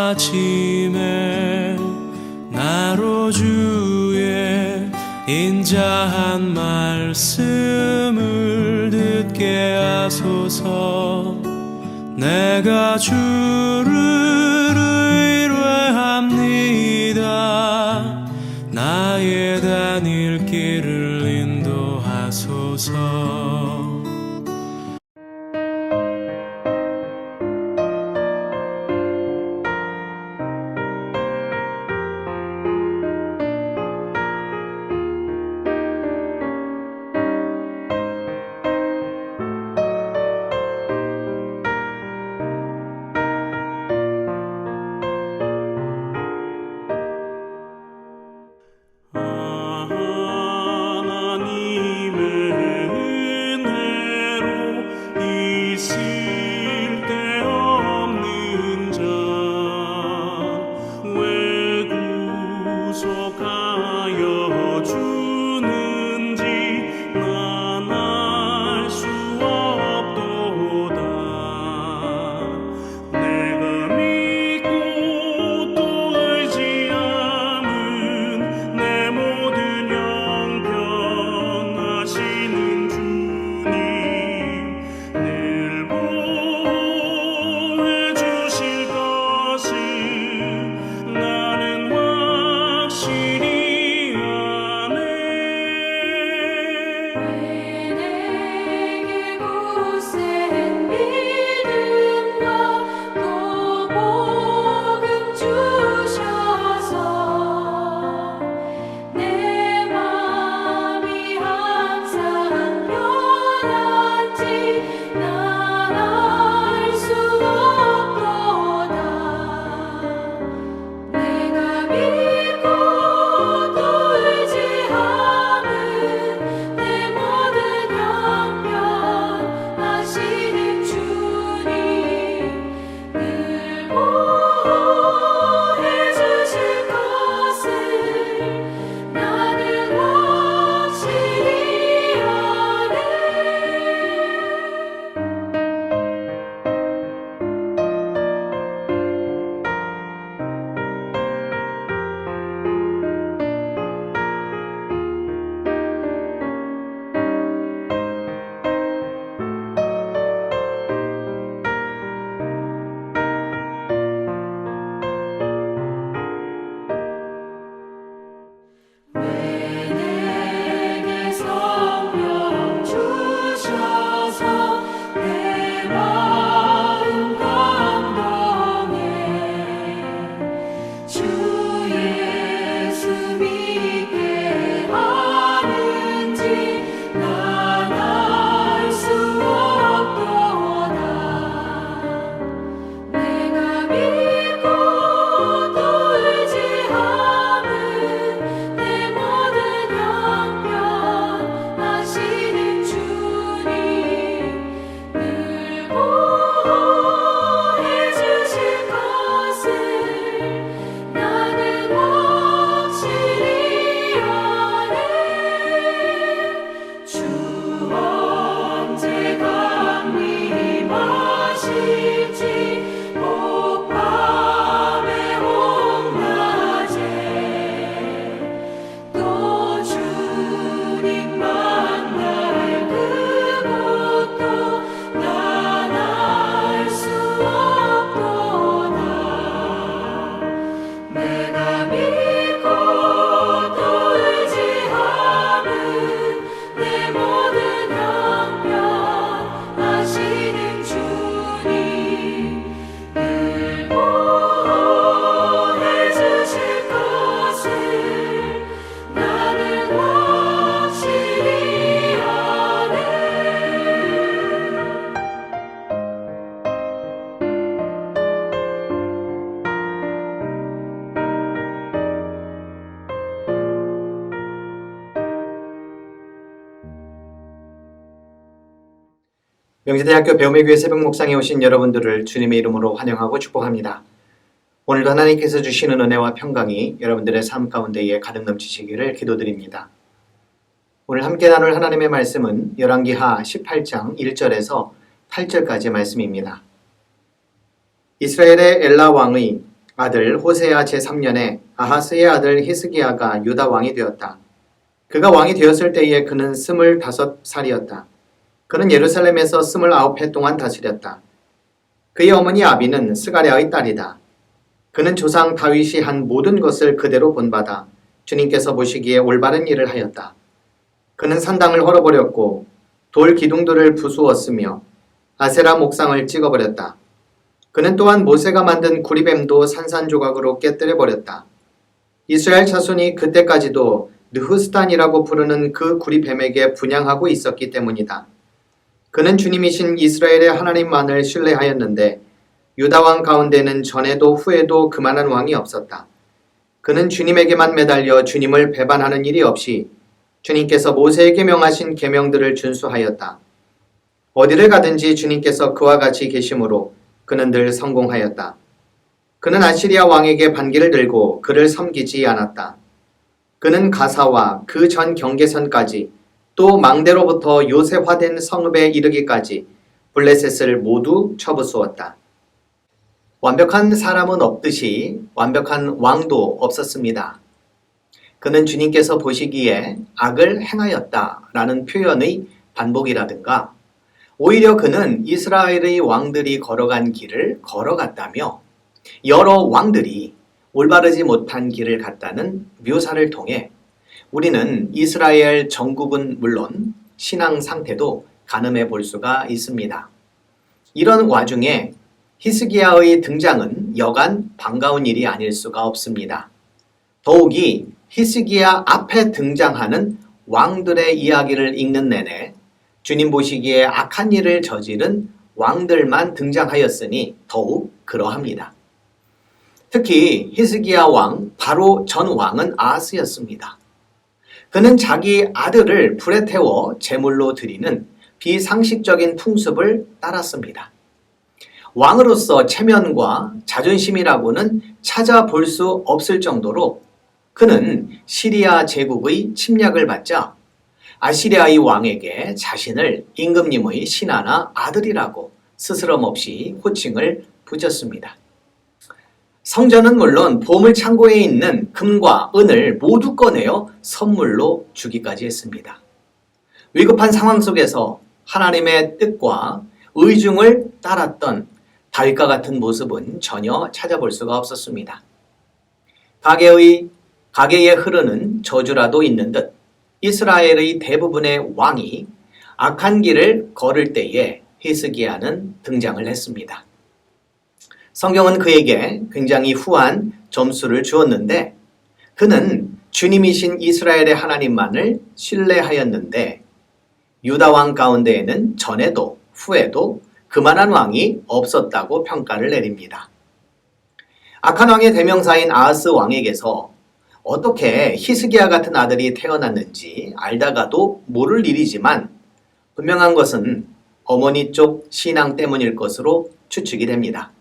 아침에 나로 주의 인자한 말씀을 듣게 하소서. 내가 주를 의뢰합니다. 나의 다닐 길을 인도하소서. 명지대학교 배움의 새벽 묵상에 오신 여러분들을 주님의 이름으로 환영하고 축복합니다. 오늘도 하나님께서 주시는 은혜와 평강이 여러분들의 삶 가운데에 가득 넘치시기를 기도드립니다. 오늘 함께 나눌 하나님의 말씀은 열왕기하 18장 1절에서 8절까지의 말씀입니다. 이스라엘의 엘라 왕의 아들 호세아 제3년에 아하스의 아들 히스기야가 유다 왕이 되었다. 그가 왕이 되었을 때에 그는 25살이었다. 그는 예루살렘에서 29해 동안 다스렸다. 그의 어머니 아비는 스가랴의 딸이다. 그는 조상 다윗이 한 모든 것을 그대로 본받아 주님께서 보시기에 올바른 일을 하였다. 그는 산당을 헐어버렸고 돌 기둥들을 부수었으며 아세라 목상을 찍어버렸다. 그는 또한 모세가 만든 구리뱀도 산산조각으로 깨뜨려버렸다. 이스라엘 자손이 그때까지도 느흐스탄이라고 부르는 그 구리뱀에게 분향하고 있었기 때문이다. 그는 주님이신 이스라엘의 하나님만을 신뢰하였는데 유다 왕 가운데는 전에도 후에도 그만한 왕이 없었다. 그는 주님에게만 매달려 주님을 배반하는 일이 없이 주님께서 모세에게 명하신 계명들을 준수하였다. 어디를 가든지 주님께서 그와 같이 계심으로 그는 늘 성공하였다. 그는 아시리아 왕에게 반기를 들고 그를 섬기지 않았다. 그는 가사와 그 전 경계선까지 또 망대로부터 요새화된 성읍에 이르기까지 블레셋을 모두 쳐부수었다. 완벽한 사람은 없듯이 완벽한 왕도 없었습니다. 그는 주님께서 보시기에 악을 행하였다라는 표현의 반복이라든가 오히려 그는 이스라엘의 왕들이 걸어간 길을 걸어갔다며 여러 왕들이 올바르지 못한 길을 갔다는 묘사를 통해 우리는 이스라엘 정국은 물론 신앙 상태도 가늠해 볼 수가 있습니다. 이런 와중에 히스기야의 등장은 여간 반가운 일이 아닐 수가 없습니다. 더욱이 히스기야 앞에 등장하는 왕들의 이야기를 읽는 내내 주님 보시기에 악한 일을 저지른 왕들만 등장하였으니 더욱 그러합니다. 특히 히스기야 왕, 바로 전 왕은 아하스였습니다. 그는 자기 아들을 불에 태워 제물로 드리는 비상식적인 풍습을 따랐습니다. 왕으로서 체면과 자존심이라고는 찾아볼 수 없을 정도로 그는 시리아 제국의 침략을 받자 아시리아의 왕에게 자신을 임금님의 신하나 아들이라고 스스럼 없이 호칭을 붙였습니다. 성전은 물론 보물 창고에 있는 금과 은을 모두 꺼내어 선물로 주기까지 했습니다. 위급한 상황 속에서 하나님의 뜻과 의중을 따랐던 다윗과 같은 모습은 전혀 찾아볼 수가 없었습니다. 가계에 흐르는 저주라도 있는 듯 이스라엘의 대부분의 왕이 악한 길을 걸을 때에 히스기야는 등장을 했습니다. 성경은 그에게 굉장히 후한 점수를 주었는데 그는 주님이신 이스라엘의 하나님만을 신뢰하였는데 유다 왕 가운데에는 전에도 후에도 그만한 왕이 없었다고 평가를 내립니다. 악한 왕의 대명사인 아하스 왕에게서 어떻게 히스기야 같은 아들이 태어났는지 알다가도 모를 일이지만 분명한 것은 어머니 쪽 신앙 때문일 것으로 추측이 됩니다.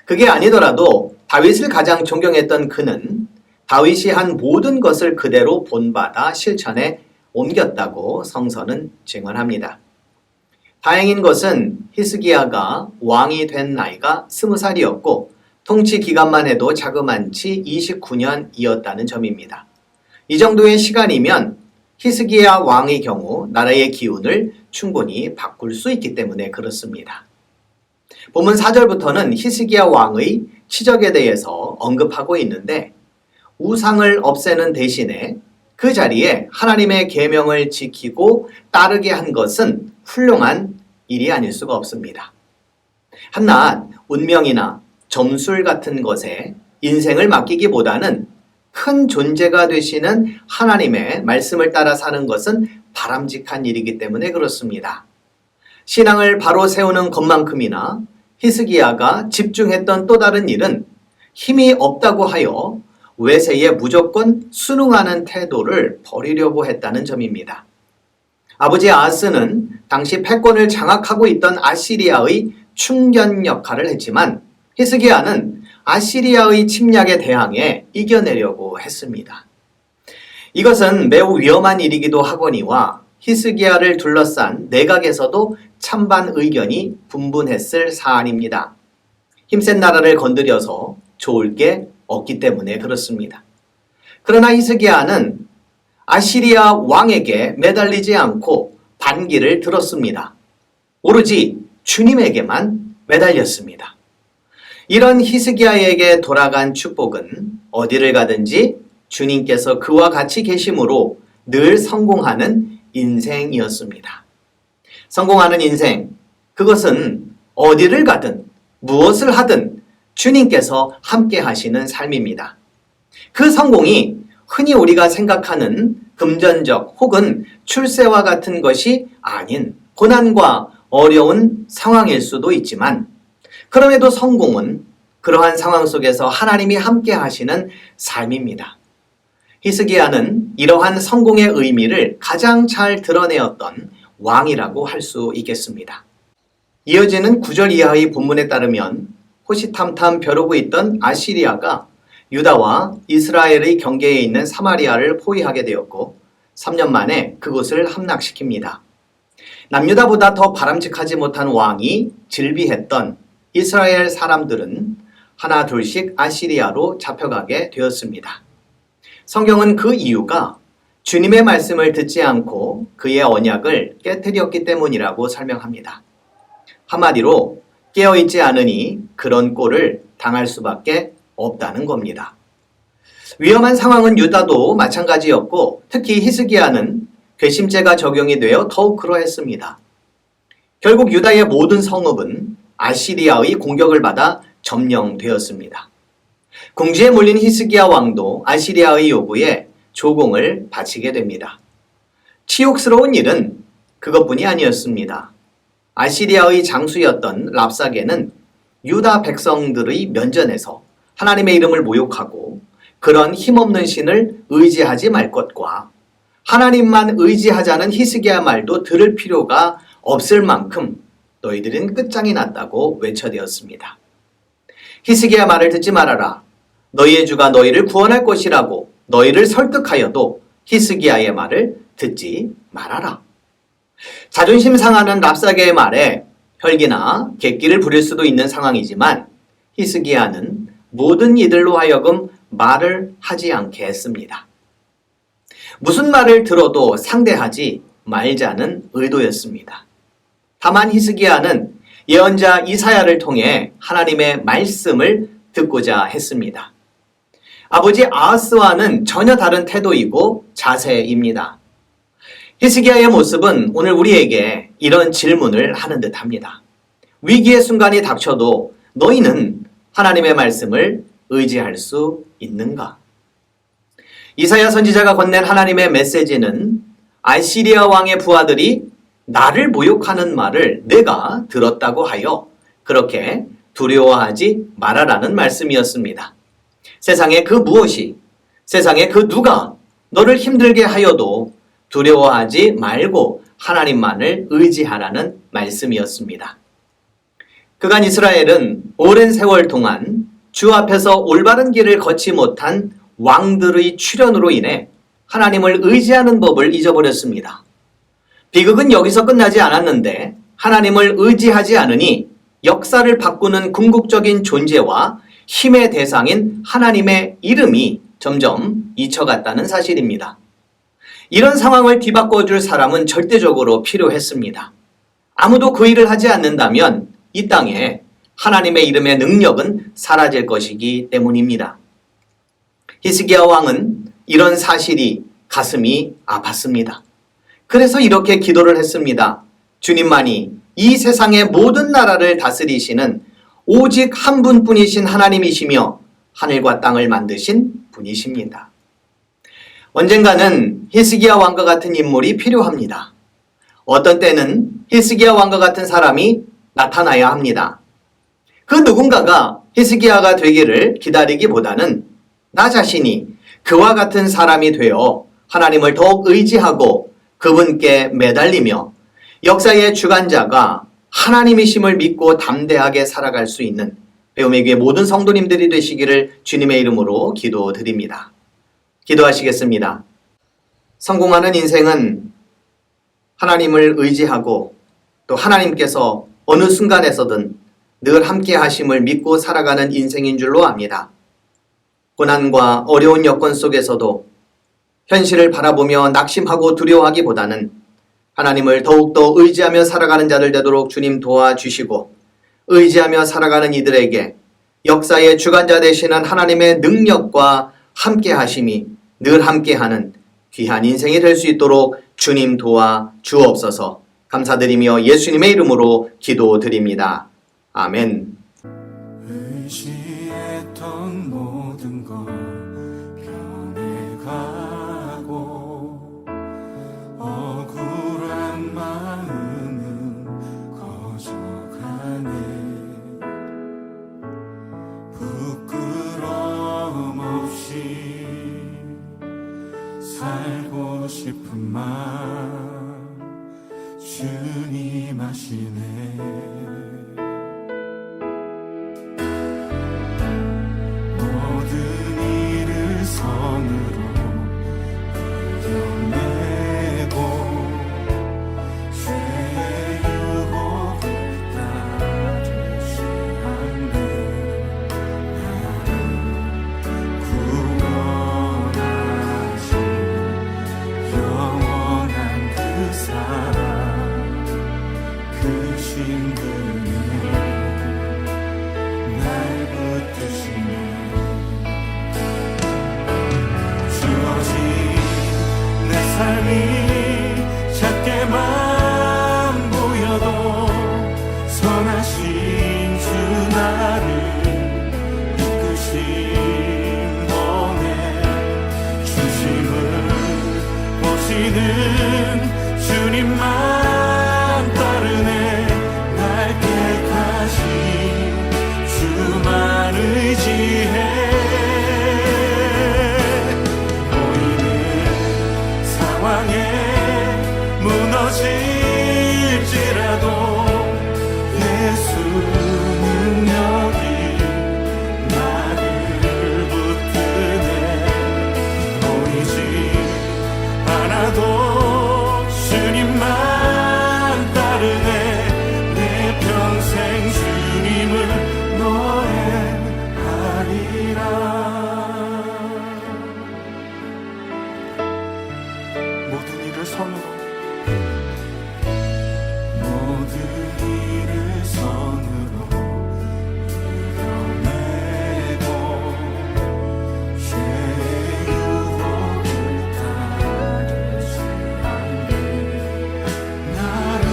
그게 아니더라도 다윗을 가장 존경했던 그는 다윗이 한 모든 것을 그대로 본받아 실천에 옮겼다고 성서는 증언합니다. 다행인 것은 히스기야가 왕이 된 나이가 20살이었고 통치 기간만 해도 자그만치 29년이었다는 점입니다. 이 정도의 시간이면 히스기야 왕의 경우 나라의 기운을 충분히 바꿀 수 있기 때문에 그렇습니다. 본문 4절부터는 히스기야 왕의 치적에 대해서 언급하고 있는데 우상을 없애는 대신에 그 자리에 하나님의 계명을 지키고 따르게 한 것은 훌륭한 일이 아닐 수가 없습니다. 한낱 운명이나 점술 같은 것에 인생을 맡기기보다는 큰 존재가 되시는 하나님의 말씀을 따라 사는 것은 바람직한 일이기 때문에 그렇습니다. 신앙을 바로 세우는 것만큼이나 히스기야가 집중했던 또 다른 일은 힘이 없다고 하여 외세에 무조건 순응하는 태도를 버리려고 했다는 점입니다. 아버지 아하스는 당시 패권을 장악하고 있던 아시리아의 충견 역할을 했지만 히스기야는 아시리아의 침략에 대항해 이겨내려고 했습니다. 이것은 매우 위험한 일이기도 하거니와 히스기야를 둘러싼 내각에서도 찬반 의견이 분분했을 사안입니다. 힘센 나라를 건드려서 좋을 게 없기 때문에 그렇습니다. 그러나 히스기야는 아시리아 왕에게 매달리지 않고 반기를 들었습니다. 오로지 주님에게만 매달렸습니다. 이런 히스기야에게 돌아간 축복은 어디를 가든지 주님께서 그와 같이 계심으로 늘 성공하는 인생이었습니다. 성공하는 인생, 그것은 어디를 가든 무엇을 하든 주님께서 함께 하시는 삶입니다. 그 성공이 흔히 우리가 생각하는 금전적 혹은 출세와 같은 것이 아닌 고난과 어려운 상황일 수도 있지만, 그럼에도 성공은 그러한 상황 속에서 하나님이 함께 하시는 삶입니다. 히스기야는 이러한 성공의 의미를 가장 잘 드러내었던 왕이라고 할 수 있겠습니다. 이어지는 9절 이하의 본문에 따르면 호시탐탐 벼르고 있던 아시리아가 유다와 이스라엘의 경계에 있는 사마리아를 포위하게 되었고 3년 만에 그곳을 함락시킵니다. 남유다보다 더 바람직하지 못한 왕이 질비했던 이스라엘 사람들은 하나 둘씩 아시리아로 잡혀가게 되었습니다. 성경은 그 이유가 주님의 말씀을 듣지 않고 그의 언약을 깨뜨렸기 때문이라고 설명합니다. 한마디로 깨어있지 않으니 그런 꼴을 당할 수밖에 없다는 겁니다. 위험한 상황은 유다도 마찬가지였고 특히 히스기야는 괘씸죄가 적용이 되어 더욱 그러했습니다. 결국 유다의 모든 성읍은 아시리아의 공격을 받아 점령되었습니다. 궁지에 몰린 히스기야 왕도 아시리아의 요구에 조공을 바치게 됩니다. 치욕스러운 일은 그것뿐이 아니었습니다. 아시리아의 장수였던 랍사게는 유다 백성들의 면전에서 하나님의 이름을 모욕하고 그런 힘없는 신을 의지하지 말 것과 하나님만 의지하자는 히스기야 말도 들을 필요가 없을 만큼 너희들은 끝장이 났다고 외쳐대었습니다. 히스기야 말을 듣지 말아라. 너희의 주가 너희를 구원할 것이라고 너희를 설득하여도 히스기야의 말을 듣지 말아라. 자존심 상하는 랍사게의 말에 혈기나 객기를 부릴 수도 있는 상황이지만 히스기야는 모든 이들로 하여금 말을 하지 않게 했습니다. 무슨 말을 들어도 상대하지 말자는 의도였습니다. 다만 히스기야는 예언자 이사야를 통해 하나님의 말씀을 듣고자 했습니다. 아버지 아하스와는 전혀 다른 태도이고 자세입니다. 히스기야의 모습은 오늘 우리에게 이런 질문을 하는 듯합니다. 위기의 순간이 닥쳐도 너희는 하나님의 말씀을 의지할 수 있는가? 이사야 선지자가 건넨 하나님의 메시지는 아시리아 왕의 부하들이 나를 모욕하는 말을 내가 들었다고 하여 그렇게 두려워하지 말아라는 말씀이었습니다. 세상에 그 무엇이, 세상에 그 누가 너를 힘들게 하여도 두려워하지 말고 하나님만을 의지하라는 말씀이었습니다. 그간 이스라엘은 오랜 세월 동안 주 앞에서 올바른 길을 걷지 못한 왕들의 출현으로 인해 하나님을 의지하는 법을 잊어버렸습니다. 비극은 여기서 끝나지 않았는데 하나님을 의지하지 않으니 역사를 바꾸는 궁극적인 존재와 힘의 대상인 하나님의 이름이 점점 잊혀갔다는 사실입니다. 이런 상황을 뒤바꿔줄 사람은 절대적으로 필요했습니다. 아무도 그 일을 하지 않는다면 이 땅에 하나님의 이름의 능력은 사라질 것이기 때문입니다. 히스기야 왕은 이런 사실이 가슴이 아팠습니다. 그래서 이렇게 기도를 했습니다. 주님만이 이 세상의 모든 나라를 다스리시는 오직 한 분뿐이신 하나님이시며 하늘과 땅을 만드신 분이십니다. 언젠가는 히스기야 왕과 같은 인물이 필요합니다. 어떤 때는 히스기야 왕과 같은 사람이 나타나야 합니다. 그 누군가가 히스기야가 되기를 기다리기보다는 나 자신이 그와 같은 사람이 되어 하나님을 더욱 의지하고 그분께 매달리며 역사의 주관자가 하나님이심을 믿고 담대하게 살아갈 수 있는 배움의 교회 모든 성도님들이 되시기를 주님의 이름으로 기도드립니다. 기도하시겠습니다. 성공하는 인생은 하나님을 의지하고 또 하나님께서 어느 순간에서든 늘 함께 하심을 믿고 살아가는 인생인 줄로 압니다. 고난과 어려운 여건 속에서도 현실을 바라보며 낙심하고 두려워하기보다는 하나님을 더욱더 의지하며 살아가는 자들 되도록 주님 도와주시고, 의지하며 살아가는 이들에게 역사의 주관자 되시는 하나님의 능력과 함께 하심이 늘 함께하는 귀한 인생이 될 수 있도록 주님 도와 주옵소서. 감사드리며 예수님의 이름으로 기도드립니다. 아멘. 의지했던 모든 것 변해가고 억울한 마음은 커져가네. 부끄러움 없이 살고 싶은 마음 주님 아시네. 모든 일을 선으로 이겨내고 죄의 유혹을 따르지 않네. 나를 구원하신 영원한 그 사랑, 그 신분이 날 붙드시네. 주어진 내 삶이 작게만 보여도 선하신 주 나를 이끄신 몸에 중심을 보시는 주님만 따르네. 날 택하신 주만 의지해. 보이는 상황에 무너질지라도 예수 능력이 나를 붙드네. 보이지 않아도 주님만 따르네. 내 평생 주님을 노래하리라. 모든 일을 선으로 이겨내고 죄의 유혹을 따르지 않네. 나를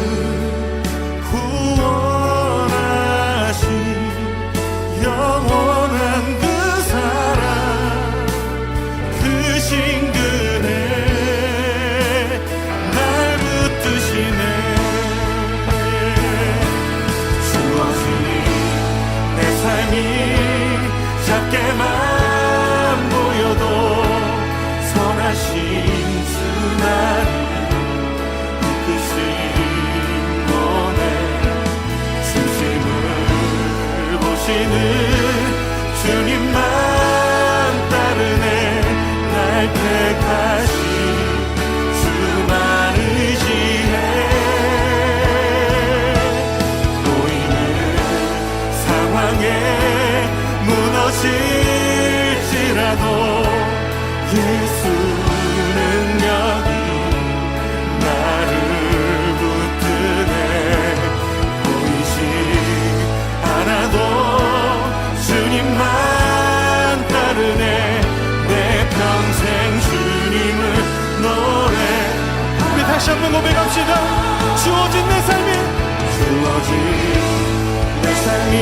구원하신 영원한 그 사랑, 그 신근에 날 붙드시네. 주어진 내 삶이 작게만 보여도 선하신 주 나를 이끄신 몸에 중심을 보시는 주님만 따르네. 날 택하신 주만 의지해. 보이는 상황에 무너질지라도 예수 능력이 나를 붙드네. 보이지 않아도 주님만 따르네. 내 평생 주님을 노래. 우리 다시 한번 고백합시다. 주어진 내 삶이, 주어진 내 삶이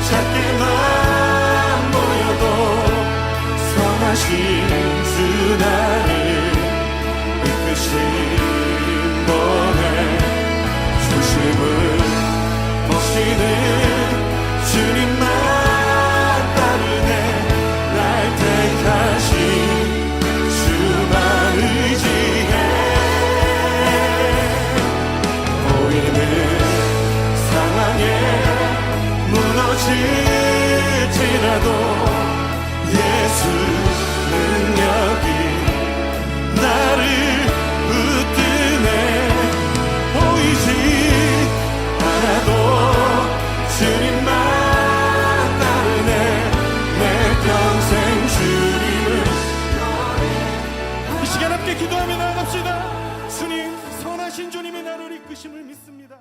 작게만 보여도 선하신 주 나를 이끄신 몸에 중심을 보시는 주님만 따르네. 날 택하신 주만 의지해. 보이는 상황에 무너질지라도 예수 능력이 나를 붙드네. 보이지 않아도 기도하며 나갑시다. 주님, 선하신 주님이 나를 이끄심을 믿습니다.